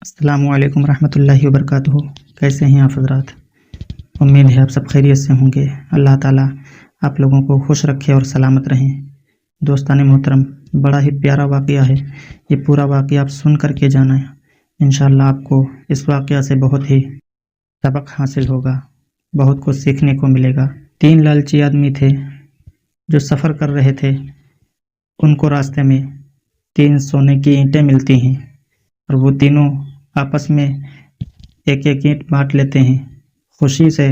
السلام علیکم ورحمۃ اللہ وبرکاتہ۔ کیسے ہیں آپ حضرات؟ امید ہے آپ سب خیریت سے ہوں گے۔ اللہ تعالیٰ آپ لوگوں کو خوش رکھے اور سلامت رہیں۔ دوستان محترم، بڑا ہی پیارا واقعہ ہے۔ یہ پورا واقعہ آپ سن کر کے جانا ہے۔ انشاءاللہ آپ کو اس واقعہ سے بہت ہی سبق حاصل ہوگا، بہت کچھ سیکھنے کو ملے گا۔ 3 لالچی آدمی تھے جو سفر کر رہے تھے۔ ان کو راستے میں 3 سونے کی اینٹیں ملتی ہیں اور وہ تینوں آپس میں ایک ایک اینٹ بانٹ لیتے ہیں۔ خوشی سے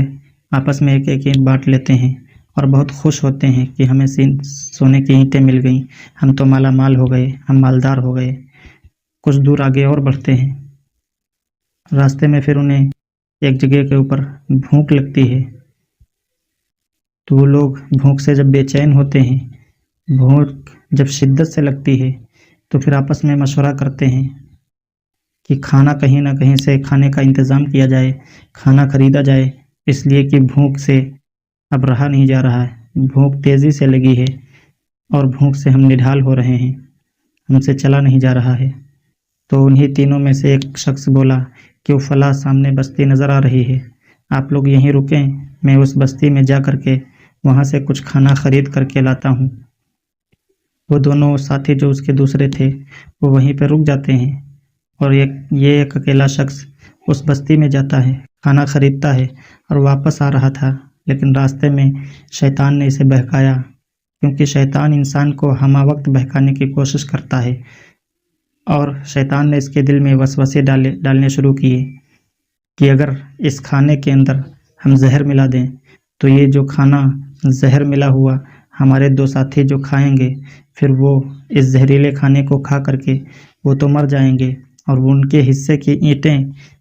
آپس میں ایک ایک اینٹ بانٹ لیتے ہیں اور بہت خوش ہوتے ہیں کہ ہمیں سونے کی اینٹیں مل گئیں، ہم تو مالا مال ہو گئے، ہم مالدار ہو گئے۔ کچھ دور آگے اور بڑھتے ہیں۔ راستے میں پھر انہیں ایک جگہ کے اوپر بھوک لگتی ہے، تو وہ لوگ بھوک سے جب بے چین ہوتے ہیں، بھوک جب شدت سے لگتی ہے، تو پھر آپس میں مشورہ کرتے ہیں کہ کھانا کہیں نہ کہیں سے کھانے کا انتظام کیا جائے، کھانا خریدا جائے، اس لیے کہ بھوک سے اب رہا نہیں جا رہا ہے۔ بھوک تیزی سے لگی ہے اور بھوک سے ہم نڈھال ہو رہے ہیں، ہم سے چلا نہیں جا رہا ہے۔ تو انہی تینوں میں سے ایک شخص بولا کہ وہ فلاں سامنے بستی نظر آ رہی ہے، آپ لوگ یہیں رکیں، میں اس بستی میں جا کر کے وہاں سے کچھ کھانا خرید کر کے لاتا ہوں۔ وہ دونوں ساتھی جو اس کے دوسرے تھے وہ وہیں پہ رک جاتے ہیں اور یہ ایک اکیلا شخص اس بستی میں جاتا ہے، کھانا خریدتا ہے اور واپس آ رہا تھا، لیکن راستے میں شیطان نے اسے بہکایا، کیونکہ شیطان انسان کو ہمہ وقت بہکانے کی کوشش کرتا ہے، اور شیطان نے اس کے دل میں وسوسے ڈالنے شروع کیے کہ اگر اس کھانے کے اندر ہم زہر ملا دیں تو یہ جو کھانا زہر ملا ہوا ہمارے 2 ساتھی جو کھائیں گے، پھر وہ اس زہریلے کھانے کو کھا کر کے وہ تو مر جائیں گے اور وہ ان کے حصے کی اینٹیں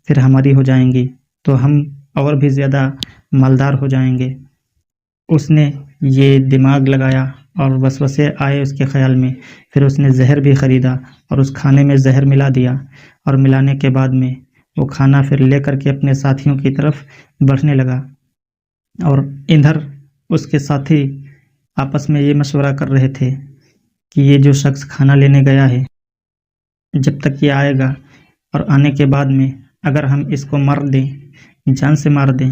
پھر ہماری ہو جائیں گی، تو ہم اور بھی زیادہ مالدار ہو جائیں گے۔ اس نے یہ دماغ لگایا اور وسوسے آئے اس کے خیال میں، پھر اس نے زہر بھی خریدا اور اس کھانے میں زہر ملا دیا، اور ملانے کے بعد میں وہ کھانا پھر لے کر کے اپنے ساتھیوں کی طرف بڑھنے لگا، اور ادھر اس کے ساتھی آپس میں یہ مشورہ کر رہے تھے کہ یہ جو شخص کھانا لینے گیا ہے، جب تک یہ آئے گا اور آنے کے بعد میں اگر ہم اس کو مار دیں، جان سے مار دیں،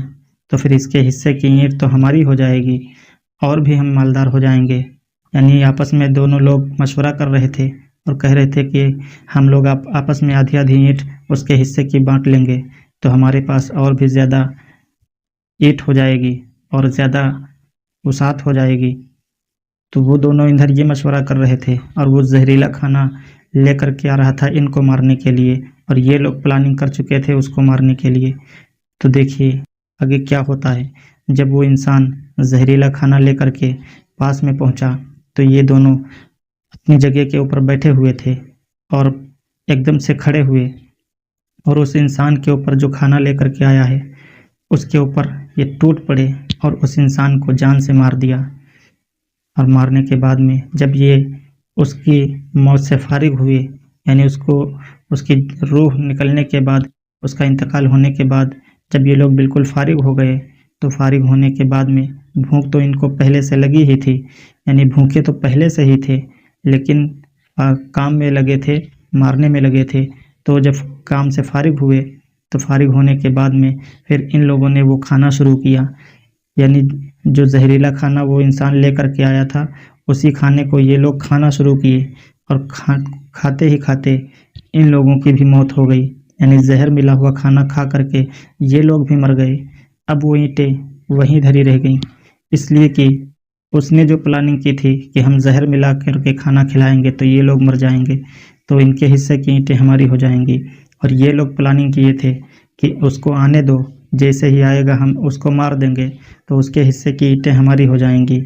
تو پھر اس کے حصے کی اینٹ تو ہماری ہو جائے گی اور بھی ہم مالدار ہو جائیں گے۔ یعنی آپس میں دونوں لوگ مشورہ کر رہے تھے اور کہہ رہے تھے کہ ہم لوگ آپس میں آدھی آدھی اینٹ اس کے حصے کی بانٹ لیں گے تو ہمارے پاس اور بھی زیادہ اینٹ ہو جائے گی اور زیادہ وسعت ہو جائے گی۔ تو وہ دونوں ادھر یہ مشورہ کر رہے تھے اور وہ زہریلا کھانا لے کر کے آ رہا تھا ان کو مارنے کے لیے، اور یہ لوگ پلاننگ کر چکے تھے اس کو مارنے کے لیے۔ تو دیکھیے آگے کیا ہوتا ہے۔ جب وہ انسان زہریلا کھانا لے کر کے پاس میں پہنچا تو یہ دونوں اپنی جگہ کے اوپر بیٹھے ہوئے تھے اور ایک دم سے کھڑے ہوئے، اور اس انسان کے اوپر جو کھانا لے کر کے آیا ہے اس کے اوپر یہ ٹوٹ پڑے اور اس انسان کو جان سے مار دیا۔ اور مارنے کے بعد میں جب یہ اس کی موت سے فارغ ہوئے، یعنی اس کی روح نکلنے کے بعد، اس کا انتقال ہونے کے بعد جب یہ لوگ بالکل فارغ ہو گئے، تو فارغ ہونے کے بعد میں بھوک تو ان کو پہلے سے لگی ہی تھی، یعنی بھوکے تو پہلے سے ہی تھے، لیکن کام میں لگے تھے، مارنے میں لگے تھے۔ تو جب کام سے فارغ ہوئے تو فارغ ہونے کے بعد میں پھر ان لوگوں نے وہ کھانا شروع کیا، یعنی جو زہریلا کھانا وہ انسان لے کر کے آیا تھا اسی کھانے کو یہ لوگ کھانا شروع کیے، اور کھاتے ہی کھاتے ان لوگوں کی بھی موت ہو گئی، یعنی زہر ملا ہوا کھانا کھا کر کے یہ لوگ بھی مر گئے۔ اب وہ اینٹیں وہیں دھری رہ گئیں، اس لیے کہ اس نے جو پلاننگ کی تھی کہ ہم زہر ملا کر کے کھانا کھلائیں گے تو یہ لوگ مر جائیں گے، تو ان کے حصے کی اینٹیں ہماری ہو جائیں گی، اور یہ لوگ پلاننگ کیے تھے کہ اس کو آنے دو، جیسے ہی آئے گا ہم اس کو مار دیں گے تو اس کے حصے کی اینٹیں ہماری ہو جائیں گی۔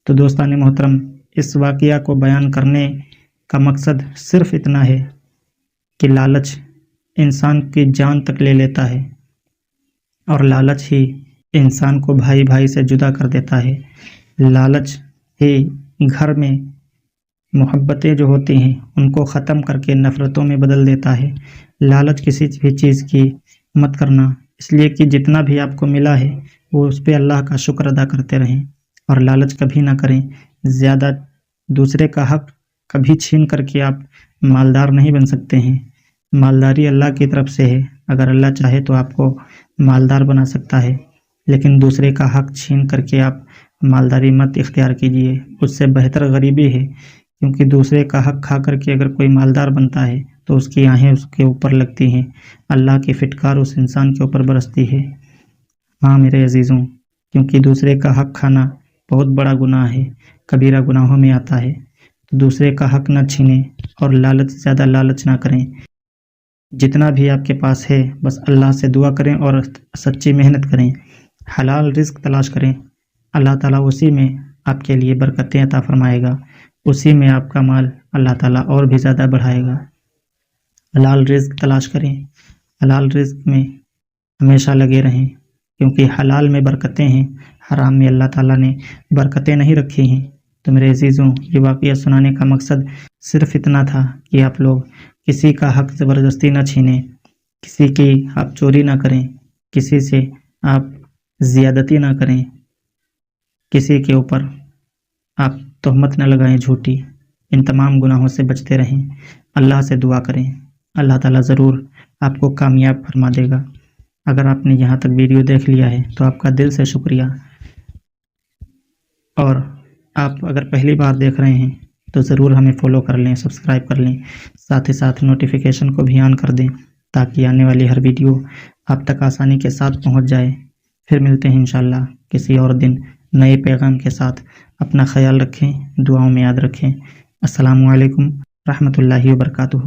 تو دوستان محترم، اس واقعہ کو بیان کرنے کا مقصد صرف اتنا ہے کہ لالچ انسان کی جان تک لے لیتا ہے، اور لالچ ہی انسان کو بھائی بھائی سے جدا کر دیتا ہے۔ لالچ ہی گھر میں محبتیں جو ہوتی ہیں ان کو ختم کر کے نفرتوں میں بدل دیتا ہے۔ لالچ کسی بھی چیز کی مت کرنا، اس لیے کہ جتنا بھی آپ کو ملا ہے وہ اس پہ اللہ کا شکر ادا کرتے رہیں، اور لالچ کبھی نہ کریں۔ زیادہ دوسرے کا حق کبھی چھین کر کے آپ مالدار نہیں بن سکتے ہیں۔ مالداری اللہ کی طرف سے ہے، اگر اللہ چاہے تو آپ کو مالدار بنا سکتا ہے، لیکن دوسرے کا حق چھین کر کے آپ مالداری مت اختیار کیجیے، اس سے بہتر غریبی ہے، کیونکہ دوسرے کا حق کھا کر کے اگر کوئی مالدار بنتا ہے تو اس کی آہیں اس کے اوپر لگتی ہیں، اللہ کی فٹکار اس انسان کے اوپر برستی ہے۔ ہاں میرے عزیزوں، کیونکہ دوسرے کا حق کھانا بہت بڑا گناہ ہے، کبیرہ گناہوں میں آتا ہے، تو دوسرے کا حق نہ چھینیں اور زیادہ لالچ نہ کریں۔ جتنا بھی آپ کے پاس ہے بس اللہ سے دعا کریں اور سچی محنت کریں، حلال رزق تلاش کریں، اللہ تعالیٰ اسی میں آپ کے لیے برکتیں عطا فرمائے گا، اسی میں آپ کا مال اللہ تعالیٰ اور بھی زیادہ بڑھائے گا۔ حلال رزق تلاش کریں، حلال رزق میں ہمیشہ لگے رہیں، کیونکہ حلال میں برکتیں ہیں، حرام میں اللہ تعالیٰ نے برکتیں نہیں رکھی ہیں۔ تو میرے عزیزوں، یہ واقعہ سنانے کا مقصد صرف اتنا تھا کہ آپ لوگ کسی کا حق زبردستی نہ چھینیں، کسی کی آپ چوری نہ کریں، کسی سے آپ زیادتی نہ کریں، کسی کے اوپر آپ تہمت نہ لگائیں جھوٹی، ان تمام گناہوں سے بچتے رہیں، اللہ سے دعا کریں، اللہ تعالیٰ ضرور آپ کو کامیاب فرما دے گا۔ اگر آپ نے یہاں تک ویڈیو دیکھ لیا ہے تو آپ کا دل سے شکریہ، اور آپ اگر پہلی بار دیکھ رہے ہیں تو ضرور ہمیں فالو کر لیں، سبسکرائب کر لیں، ساتھ ہی ساتھ نوٹیفیکیشن کو بھی آن کر دیں تاکہ آنے والی ہر ویڈیو آپ تک آسانی کے ساتھ پہنچ جائے۔ پھر ملتے ہیں انشاءاللہ کسی اور دن نئے پیغام کے ساتھ۔ اپنا خیال رکھیں، دعاؤں میں یاد رکھیں۔ السلام علیکم رحمۃ اللہ وبرکاتہ۔